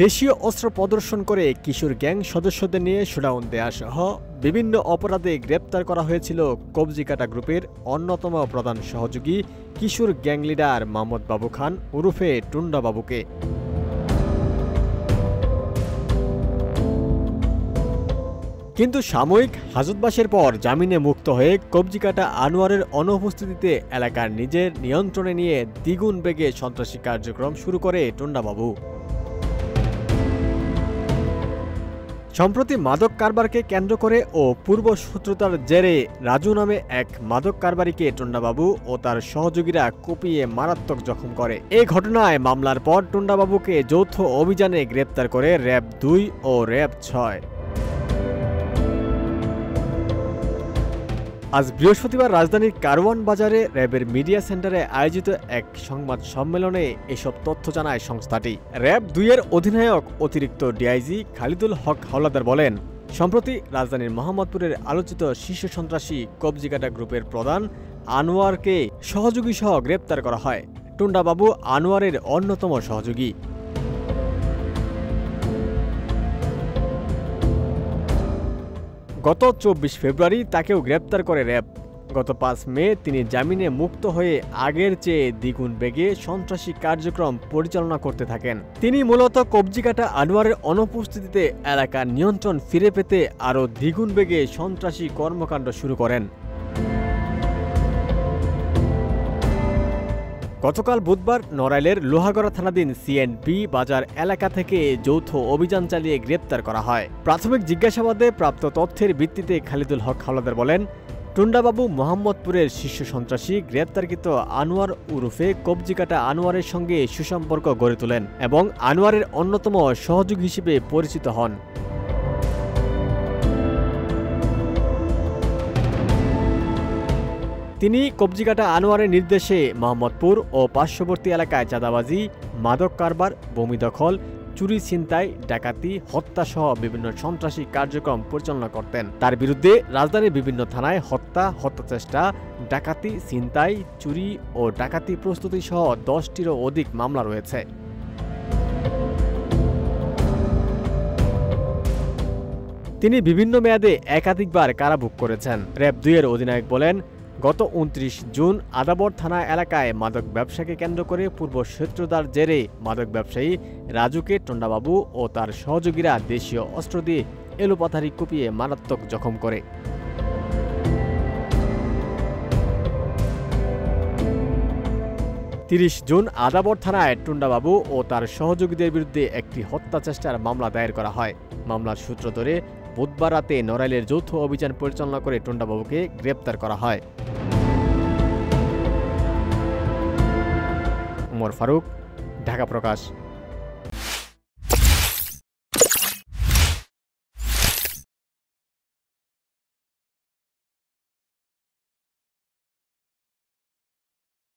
দেশীয় অস্ত্র প্রদর্শন করে কিশোর গ্যাং সদস্যদের নিয়ে শোডাউন দেয়া সহ বিভিন্ন অপরাধে গ্রেপ্তার করা হয়েছিল কবজিকাটা গ্রুপের অন্যতম প্রধান সহযোগী কিশোর গ্যাং লিডার মোহাম্মদ বাবু খান ওরফে টুন্ডা বাবুকে। কিন্তু সাময়িক হাজতবাসের পর জামিনে মুক্ত হয়ে কবজিকাটা আনোয়ারের অনুপস্থিতিতে এলাকার নিজের নিয়ন্ত্রণে নিয়ে দ্বিগুণ বেগে সন্ত্রাসী কার্যক্রম শুরু করে টুন্ডা বাবু। সম্প্রতি মাদক কারবারকে কেন্দ্র করে ও পূর্ব শত্রুতার জেরে রাজু নামে এক মাদক কারবারিকে টুন্ডাবাবু ও তার সহযোগীরা কুপিয়ে মারাত্মক জখম করে। এই ঘটনায় মামলার পর টুন্ডাবাবুকে যৌথ অভিযানে গ্রেপ্তার করে র‍্যাব ২ ও র‍্যাব ৬। আজ বৃহস্পতিবার রাজধানীর কারওয়ান বাজারে র‍্যাবের মিডিয়া সেন্টারে আয়োজিত এক সংবাদ সম্মেলনে এসব তথ্য জানায় সংস্থাটি। র‍্যাব ২ এর অধিনায়ক অতিরিক্ত ডিআইজি খালিদুল হক হাওলাদার বলেন, সম্প্রতি রাজধানীর মোহাম্মদপুরের আলোচিত শীর্ষ সন্ত্রাসী কবজিকাটা গ্রুপের প্রধান আনোয়ারকে সহযোগী সহ গ্রেপ্তার করা হয়। টুন্ডাবাবু আনোয়ারের অন্যতম সহযোগী। গত ২৪ ফেব্রুয়ারি তাকেও গ্রেপ্তার করে র‍্যাব। গত ৫ মে তিনি জামিনে মুক্ত হয়ে আগের চেয়ে দ্বিগুণ বেগে সন্ত্রাসী কার্যক্রম পরিচালনা করতে থাকেন। তিনি মূলত কবজিকাটা আনোয়ারের অনুপস্থিতিতে এলাকার নিয়ন্ত্রণ ফিরে পেতে আরও দ্বিগুণ বেগে সন্ত্রাসী কর্মকাণ্ড শুরু করেন। গতকাল বুধবার নড়াইলের লোহাগড়া থানাধীন সিএনবি বাজার এলাকা থেকে যৌথ অভিযান চালিয়ে গ্রেপ্তার করা হয়। প্রাথমিক জিজ্ঞাসাবাদে প্রাপ্ত তথ্যের ভিত্তিতে খালিদুল হক হাওলাদার বলেন, টুন্ডাবাবু মোহাম্মদপুরের শীর্ষ সন্ত্রাসী গ্রেপ্তারকৃত আনোয়ার ওরফে কবজিকাটা আনোয়ারের সঙ্গে সুসম্পর্ক গড়ে তোলেন এবং আনোয়ারের অন্যতম সহযোগী হিসেবে পরিচিত হন। তিনি কবজিকাটা আনোয়ারের নির্দেশে মোহাম্মদপুর ও পার্শ্ববর্তী এলাকায় চাঁদাবাজি, মাদক কারবার, ভূমি দখল, চুরি, ছিনতাই, ডাকাতি, হত্যাসহ বিভিন্ন সন্ত্রাসী কার্যক্রম পরিচালনা করতেন। তার বিরুদ্ধে রাজধানীর বিভিন্ন থানায় হত্যাচেষ্টা, ডাকাতি, ছিনতাই, চুরি ও ডাকাতি প্রস্তুতি সহ ১০টিরও অধিক মামলা রয়েছে। তিনি বিভিন্ন মেয়াদে একাধিকবার কারাভোগ করেছেন। র‍্যাব ২ এর অধিনায়ক বলেন, গত ২৯ জুন আদাবর থানা এলাকায় মাদক ব্যবসাকে কেন্দ্র করে পূর্ব শত্রুতার জেরে মাদক ব্যবসায়ী রাজুকে টুন্ডাবাবু ও তার সহযোগীরা দেশীয় অস্ত্র দিয়ে এলোপাথারি কুপিয়ে মারাত্মক জখম করে। ৩০ জুন আদাবর থানায় টুন্ডাবাবু ও তার সহযোগীদের বিরুদ্ধে একটি হত্যা চেষ্টার মামলা দায়ের করা হয়। মামলার সূত্র ধরে বুধবার রাতে নড়াইলের যৌথ অভিযান পরিচালনা করে টুন্ডাবাবুকে গ্রেপ্তার করা হয়। উমর ফারুক, ঢাকা প্রকাশ।